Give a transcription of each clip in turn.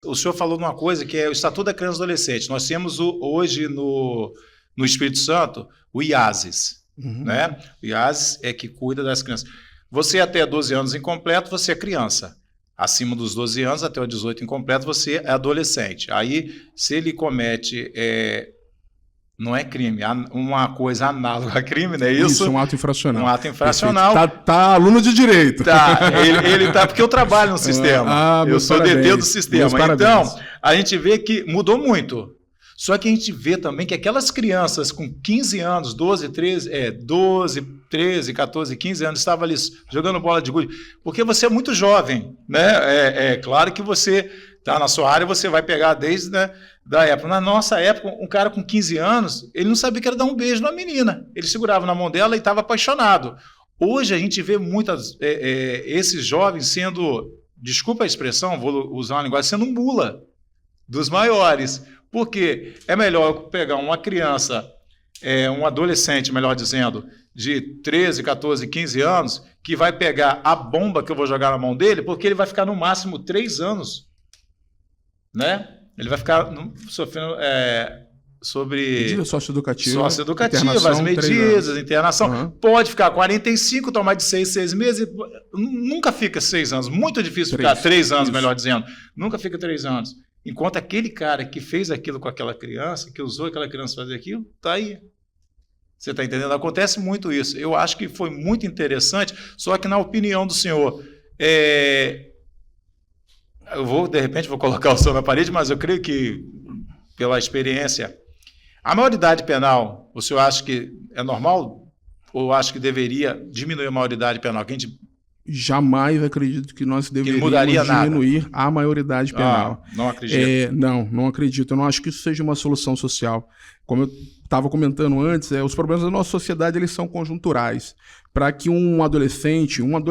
O senhor falou numa coisa que é o Estatuto da Criança e Adolescente. Nós temos hoje no Espírito Santo o IASES. Né? O IASES é que cuida das crianças. Você até 12 anos incompleto, você é criança. Acima dos 12 anos, até os 18 incompleto, você é adolescente. Aí, se ele comete... não é crime, uma coisa análoga a crime, não é isso? Isso, um ato infracional. Um ato infracional. Tá aluno de direito. Tá, ele tá, porque eu trabalho no sistema. Eu sou DT do sistema. Então, a gente vê que mudou muito. Só que a gente vê também que aquelas crianças com 15 anos, 12, 13, 14, 15 anos, estavam ali jogando bola de gude, porque você é muito jovem, né? É claro que você está na sua área, você vai pegar desde da época. Na nossa época, um cara com 15 anos, ele não sabia que era dar um beijo na menina. Ele segurava na mão dela e estava apaixonado. Hoje a gente vê esses jovens sendo, desculpa a expressão, vou usar uma linguagem, sendo mula dos maiores. Porque é melhor eu pegar uma criança, um adolescente, melhor dizendo, de 13, 14, 15 anos, que vai pegar a bomba que eu vou jogar na mão dele, porque ele vai ficar no máximo 3 anos. Né? Ele vai ficar sofrendo sobre... Medida socioeducativa, as medidas, internação. Pode ficar 45, tomar de 6 meses, nunca fica 6 anos. Muito difícil ficar 3 anos, melhor dizendo. Nunca fica 3 anos. Enquanto aquele cara que fez aquilo com aquela criança, que usou aquela criança para fazer aquilo, está aí. Você está entendendo? Acontece muito isso. Eu acho que foi muito interessante, só que na opinião do senhor, de repente, vou colocar o senhor na parede, mas eu creio que, pela experiência, a maioridade penal, o senhor acha que é normal ou acha que deveria diminuir a maioridade penal? Que a gente... Jamais acredito que nós deveríamos diminuir a maioridade penal. Não acredito. Não acredito. Eu não acho que isso seja uma solução social. Como eu estava comentando antes, os problemas da nossa sociedade eles são conjunturais. Para que um adolescente, uma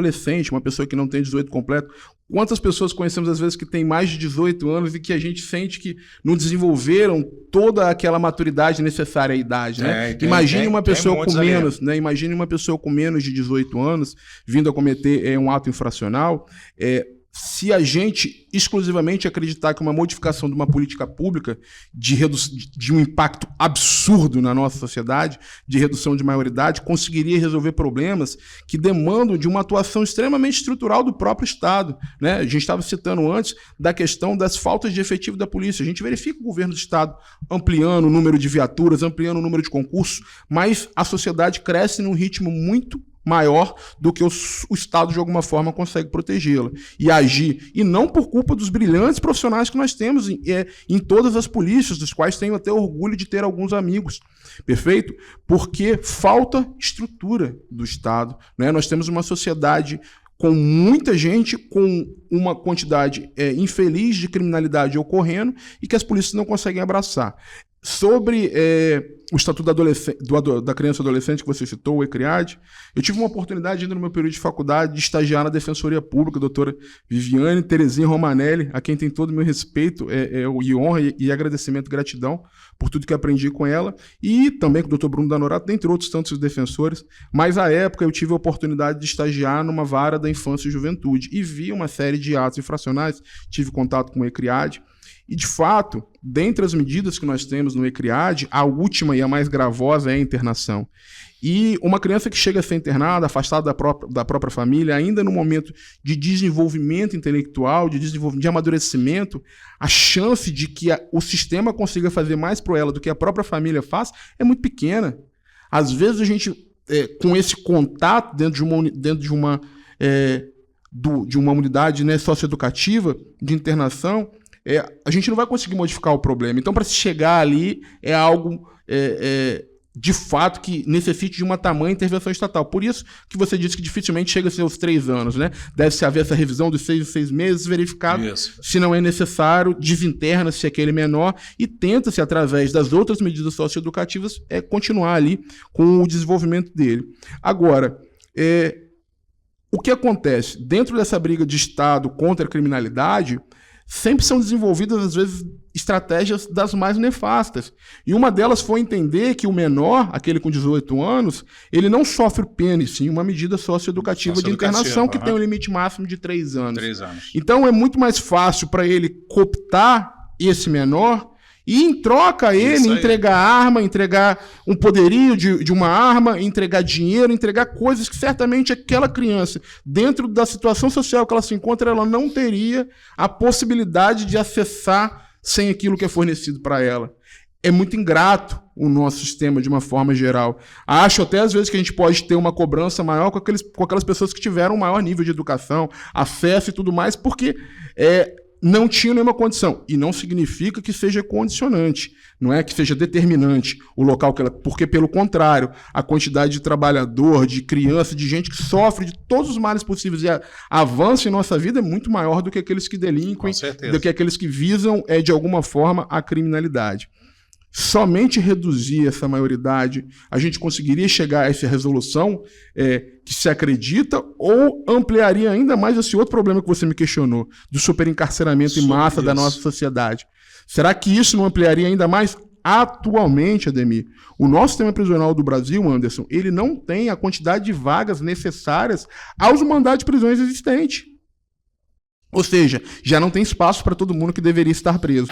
pessoa que não tem 18 completo, quantas pessoas conhecemos às vezes que têm mais de 18 anos e que a gente sente que não desenvolveram toda aquela maturidade necessária à idade, né? Imagine uma pessoa com menos, né? Imagine uma pessoa com menos de 18 anos vindo a cometer um ato infracional. Se a gente exclusivamente acreditar que uma modificação de uma política pública de um impacto absurdo na nossa sociedade, de redução de maioridade, conseguiria resolver problemas que demandam de uma atuação extremamente estrutural do próprio Estado, né? A gente estava citando antes da questão das faltas de efetivo da polícia. A gente verifica o governo do Estado ampliando o número de viaturas, ampliando o número de concursos, mas a sociedade cresce num ritmo muito maior do que o Estado, de alguma forma, consegue protegê-la e agir. E não por culpa dos brilhantes profissionais que nós temos em todas as polícias, dos quais tenho até orgulho de ter alguns amigos. Perfeito? Porque falta estrutura do Estado, né? Nós temos uma sociedade com muita gente, com uma quantidade infeliz de criminalidade ocorrendo e que as polícias não conseguem abraçar. Sobre o Estatuto da Criança e Adolescente que você citou, o ECRIAD, eu tive uma oportunidade ainda no meu período de faculdade de estagiar na Defensoria Pública, a doutora Viviane Terezinha Romanelli, a quem tem todo o meu respeito e honra e agradecimento e gratidão por tudo que aprendi com ela, e também com o doutor Bruno Danorato, dentre outros tantos defensores, mas à época eu tive a oportunidade de estagiar numa vara da infância e juventude e vi uma série de atos infracionais, tive contato com o ECRIAD. E, de fato, dentre as medidas que nós temos no ECRIAD, a última e a mais gravosa é a internação. E uma criança que chega a ser internada, afastada da própria família, ainda no momento de desenvolvimento intelectual, de amadurecimento, a chance de que o sistema consiga fazer mais por ela do que a própria família faz é muito pequena. Às vezes a gente, com esse contato dentro de uma unidade, né, socioeducativa de internação, a gente não vai conseguir modificar o problema. Então, para se chegar ali, é algo de fato que necessite de uma tamanha intervenção estatal. Por isso que você disse que dificilmente chega a ser os 3 anos, né? Deve-se haver essa revisão dos 6 em 6 meses, verificado se não é necessário, desinterna-se aquele menor e tenta-se, através das outras medidas socioeducativas, continuar ali com o desenvolvimento dele. Agora, o que acontece? Dentro dessa briga de Estado contra a criminalidade, sempre são desenvolvidas, às vezes, estratégias das mais nefastas. E uma delas foi entender que o menor, aquele com 18 anos, ele não sofre pena, e sim uma medida socioeducativa de internação que tem um limite máximo de 3 anos. 3 anos. Então é muito mais fácil para ele cooptar esse menor e, em troca, ele entregar arma, entregar um poderio de uma arma, entregar dinheiro, entregar coisas que certamente aquela criança, dentro da situação social que ela se encontra, ela não teria a possibilidade de acessar sem aquilo que é fornecido para ela. É muito ingrato o nosso sistema de uma forma geral. Acho até às vezes que a gente pode ter uma cobrança maior com aquelas pessoas que tiveram um maior nível de educação, acesso e tudo mais, porque não tinham nenhuma condição. E não significa que seja condicionante, não é que seja determinante o local que ela... Porque, pelo contrário, a quantidade de trabalhador, de criança, de gente que sofre de todos os males possíveis e avança em nossa vida é muito maior do que aqueles que delinquem, do que aqueles que visam, de alguma forma, a criminalidade. Somente reduzir essa maioridade, a gente conseguiria chegar a essa resolução que se acredita, ou ampliaria ainda mais esse outro problema que você me questionou, do superencarceramento em massa da nossa sociedade. Será que isso não ampliaria ainda mais? Atualmente, Ademir, o nosso sistema prisional do Brasil, Anderson, ele não tem a quantidade de vagas necessárias aos mandados de prisões existentes. Ou seja, já não tem espaço para todo mundo que deveria estar preso.